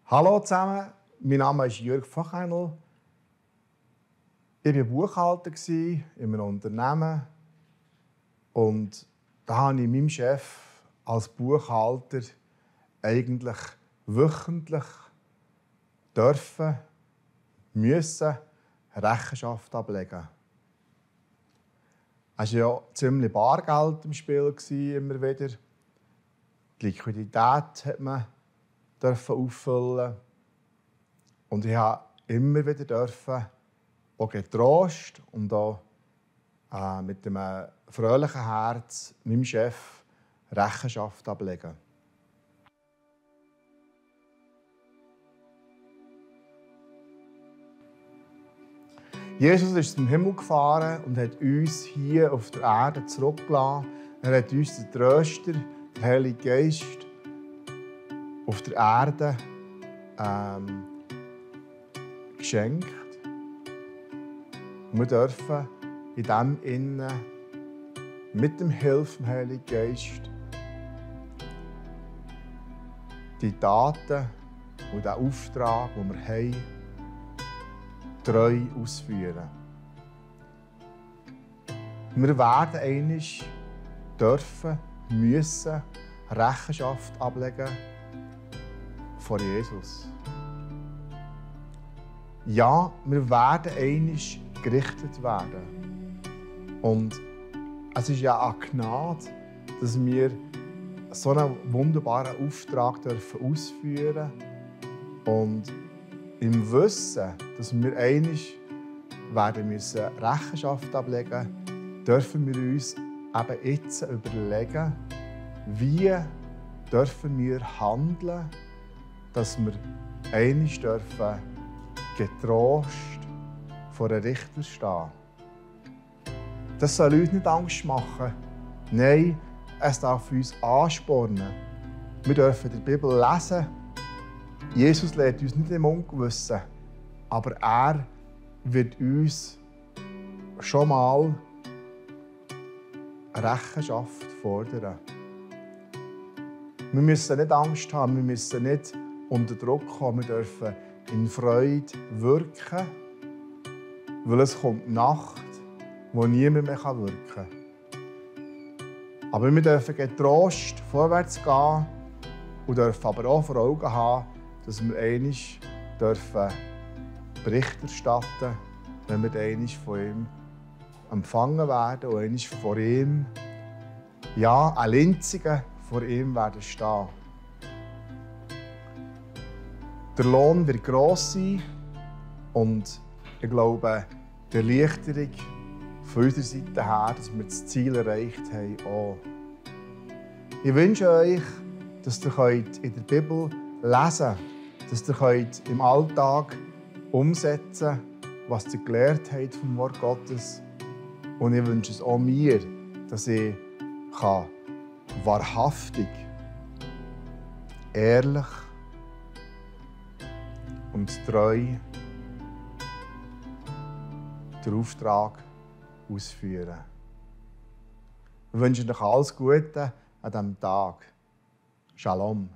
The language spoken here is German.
Hallo zusammen, mein Name ist Jürg Fachheinl. Ich war Buchhalter in einem Unternehmen und da habe ich meinem Chef als Buchhalter eigentlich wöchentlich müssen Rechenschaft ablegen. Es war ja ziemlich Bargeld im Spiel, immer wieder. Die Liquidität hat man auffüllen. Und ich durfte immer wieder auch getrost und auch mit einem fröhlichen Herz meinem Chef Rechenschaft ablegen. Jesus ist zum Himmel gefahren und hat uns hier auf der Erde zurückgelassen. Er hat uns den Tröster, den Heiligen Geist, auf der Erde geschenkt. Und wir dürfen in dem Innen mit dem Hilfe des Heiligen Geist die Taten und den Auftrag, den wir haben, treu ausführen. Wir werden einmal müssen Rechenschaft ablegen vor Jesus. Ja, wir werden einmal gerichtet werden. Und es ist ja eine Gnade, dass wir so einen wunderbaren Auftrag ausführen dürfen. Und im Wissen, dass wir einmal Rechenschaft ablegen müssen, dürfen wir uns eben jetzt überlegen, wie dürfen wir handeln, dass wir einmal getrost vor einem Richter stehen. Das soll uns nicht Angst machen. Nein, es darf uns anspornen. Wir dürfen die Bibel lesen. Jesus lehrt uns nicht im Ungewissen, aber er wird uns schon mal Rechenschaft fordern. Wir müssen nicht Angst haben, wir müssen nicht unter Druck kommen, wir dürfen in Freude wirken, weil es kommt Nacht, wo niemand mehr wirken kann. Aber wir dürfen getrost vorwärts gehen und dürfen aber auch vor Augen haben, dass wir einmal Bericht erstatten dürfen, wenn wir einmal von ihm empfangen werden und einmal vor ihm, ja, ein Linziger vor ihm werden stehen. Der Lohn wird gross sein und ich glaube, die Erleichterung von unserer Seite her, dass wir das Ziel erreicht haben, auch. Ich wünsche euch, dass ihr in der Bibel lesen könnt, dass ihr im Alltag umsetzen könnt, was ihr gelernt habt vom Wort Gottes. Und ich wünsche es auch mir, dass ich wahrhaftig, ehrlich und treu den Auftrag ausführen. Wir wünschen euch alles Gute an diesem Tag. Shalom.